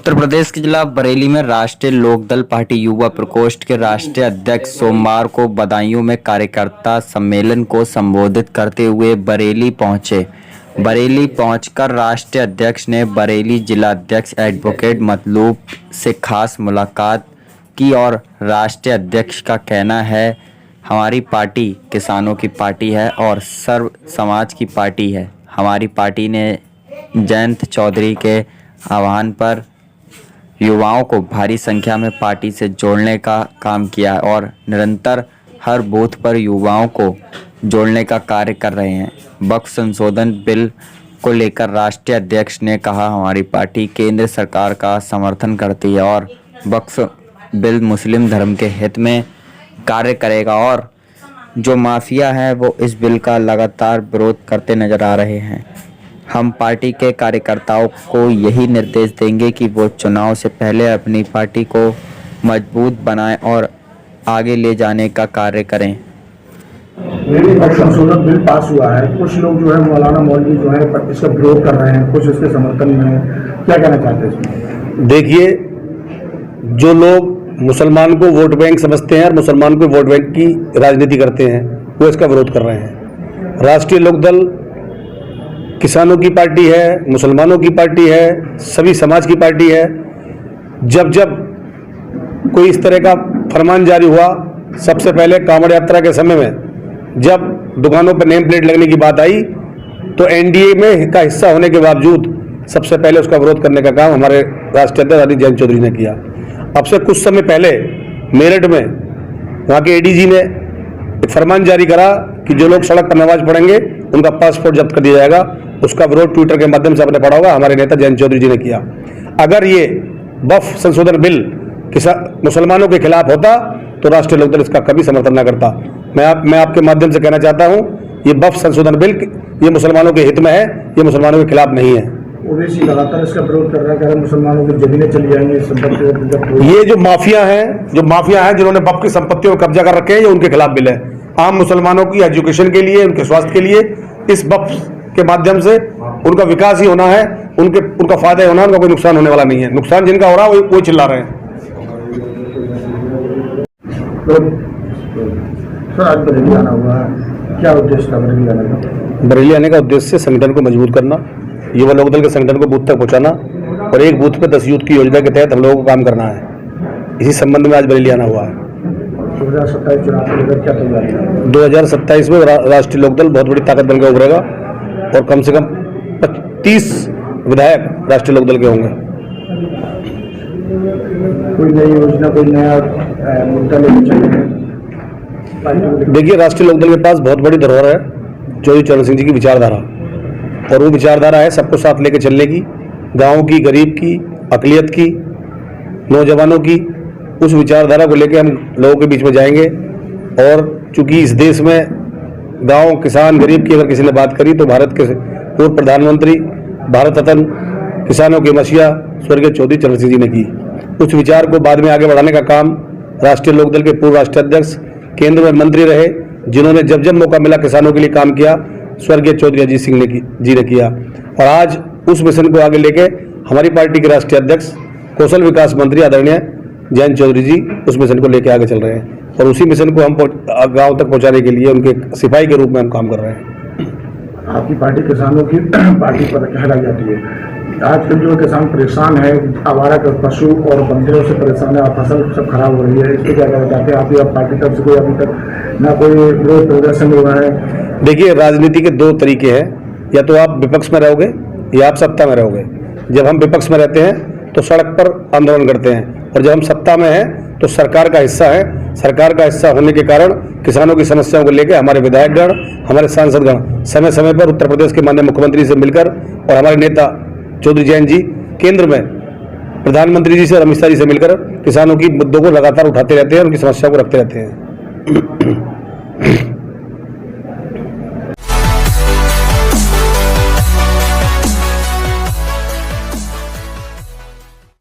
उत्तर प्रदेश के जिला बरेली में राष्ट्रीय लोकदल पार्टी युवा प्रकोष्ठ के राष्ट्रीय अध्यक्ष सोमवार को बदायूं में कार्यकर्ता सम्मेलन को संबोधित करते हुए बरेली पहुंचे। बरेली पहुंचकर राष्ट्रीय अध्यक्ष ने बरेली जिला अध्यक्ष एडवोकेट मतलूब से खास मुलाकात की और राष्ट्रीय अध्यक्ष का कहना है, हमारी पार्टी किसानों की पार्टी है और सर्व समाज की पार्टी है। हमारी पार्टी ने जयंत चौधरी के आह्वान पर युवाओं को भारी संख्या में पार्टी से जोड़ने का काम किया और निरंतर हर बूथ पर युवाओं को जोड़ने का कार्य कर रहे हैं। वक्फ संशोधन बिल को लेकर राष्ट्रीय अध्यक्ष ने कहा, हमारी पार्टी केंद्र सरकार का समर्थन करती है और वक्फ बिल मुस्लिम धर्म के हित में कार्य करेगा और जो माफिया है वो इस बिल का लगातार विरोध करते नजर आ रहे हैं। हम पार्टी के कार्यकर्ताओं को यही निर्देश देंगे कि वो चुनाव से पहले अपनी पार्टी को मजबूत बनाएं और आगे ले जाने का कार्य करें। संशोधन बिल पास हुआ है, कुछ लोग जो है मौलाना मौलवी जो है इसका विरोध कर रहे हैं, कुछ इसके समर्थन में है, क्या कहना चाहते हैं इसमें? देखिए, जो लोग मुसलमान को वोट बैंक समझते हैं और मुसलमान को वोट बैंक की राजनीति करते हैं वो इसका विरोध कर रहे हैं। राष्ट्रीय लोकदल किसानों की पार्टी है, मुसलमानों की पार्टी है, सभी समाज की पार्टी है। जब जब कोई इस तरह का फरमान जारी हुआ, सबसे पहले कांवड़ यात्रा के समय में जब दुकानों पर नेम प्लेट लगने की बात आई तो एनडीए में का हिस्सा होने के बावजूद सबसे पहले उसका विरोध करने का काम हमारे राष्ट्रीय अध्यक्ष आदरणीय जयंत चौधरी ने किया। अब से कुछ समय पहले मेरठ में वहाँ के एडीजी ने एक फरमान जारी करा कि जो लोग सड़क पर नमाज पढ़ेंगे उनका पासपोर्ट जब्त कर दिया जाएगा। उसका विरोध ट्विटर के माध्यम से आपने पढ़ा होगा, हमारे नेता जयंत चौधरी जी ने किया। अगर ये वक्फ संशोधन बिल मुसलमानों के खिलाफ होता तो राष्ट्रीय लोकदल इसका कभी समर्थन न करता। मैं आपके माध्यम से कहना चाहता हूं, ये वक्फ संशोधन बिल ये मुसलमानों के हित में है, ये मुसलमानों के खिलाफ नहीं है। ओवैसी लगातार इसका विरोध कर रहा है, मुसलमानों की जमीनें चली जाएंगी, संपत्ति। ये जो माफिया हैं जिन्होंने वक्फ की संपत्तियों पर कब्जा कर रखे हैं, ये उनके खिलाफ बिल है। आम मुसलमानों की एजुकेशन के लिए, उनके स्वास्थ्य के लिए इस वक्फ के माध्यम से उनका विकास ही होना है, उनका फायदा होना है, उनका कोई नुकसान होने वाला नहीं है। नुकसान जिनका हो रहा है वो चिल्ला रहे हैं। सर, आज बरेली आना हुआ, क्या उद्देश्य था बरेली आने का? बरेली आने का उद्देश्य संगठन को मजबूत करना, युवा लोकदल के संगठन को बूथ तक पहुंचाना और एक बूथ पे 10 यूथ की योजना के तहत हम लोगों को काम करना है। इसी संबंध में आज बरेली आना हुआ है। 2027 चुनाव को लेकर क्या तैयारी है? 2027 में राष्ट्रीय लोकदल बहुत बड़ी ताकत बनकर उभरेगा और कम से कम 30 विधायक राष्ट्रीय लोकदल के होंगे। कोई नई योजना, कोई नया मुद्दा लेकर चलेंगे? देखिए, राष्ट्रीय लोकदल के पास बहुत बड़ी धरोहर है, चौधरी चरण सिंह जी की विचारधारा, और वो विचारधारा है सबको साथ लेकर चलने की, गाँव की, गरीब की, अकलियत की, नौजवानों की। उस विचारधारा को लेकर हम लोगों के बीच में जाएंगे और चूंकि इस देश में गांव, किसान, गरीब की अगर किसी ने बात करी तो भारत के पूर्व प्रधानमंत्री, भारत रत्न, किसानों के मसीहा स्वर्गीय चौधरी चरण सिंह जी ने की। उस विचार को बाद में आगे बढ़ाने का काम राष्ट्रीय लोकदल के पूर्व राष्ट्रीय अध्यक्ष, केंद्र में मंत्री रहे, जिन्होंने जब जब मौका मिला किसानों के लिए काम किया, स्वर्गीय चौधरी अजीत सिंह जी ने किया। और आज उस मिशन को आगे लेके हमारी पार्टी के राष्ट्रीय अध्यक्ष, कौशल विकास मंत्री आदरणीय जयंत चौधरी जी उस मिशन को लेकर आगे चल रहे हैं और उसी मिशन को हम गांव तक पहुंचाने के लिए उनके सिपाही के रूप में हम काम कर रहे हैं। आपकी पार्टी किसानों की पार्टी पर कहलाई जाती है। आजकल जो किसान परेशान है, आवारा के पशु और बंदरों से परेशान है और फसल सब खराब हो रही है, इसको क्या कहना चाहते हैं? आप पार्टी तरफ से कोई अभी तक ना कोई विरोध प्रदर्शन हुआ है? देखिए, राजनीति के दो तरीके हैं, या तो आप विपक्ष में रहोगे या आप सत्ता में रहोगे। जब हम विपक्ष में रहते हैं तो सड़क पर आंदोलन करते हैं और जब हम सत्ता में हैं तो सरकार का हिस्सा है। सरकार का हिस्सा होने के कारण किसानों की समस्याओं को लेकर हमारे विधायकगण, हमारे सांसदगण समय समय पर उत्तर प्रदेश के माननीय मुख्यमंत्री से मिलकर और हमारे नेता चौधरी जयंत जी केंद्र में प्रधानमंत्री जी से और अमित शाह जी से मिलकर किसानों की मुद्दों को लगातार उठाते रहते हैं, उनकी समस्याओं को रखते रहते हैं।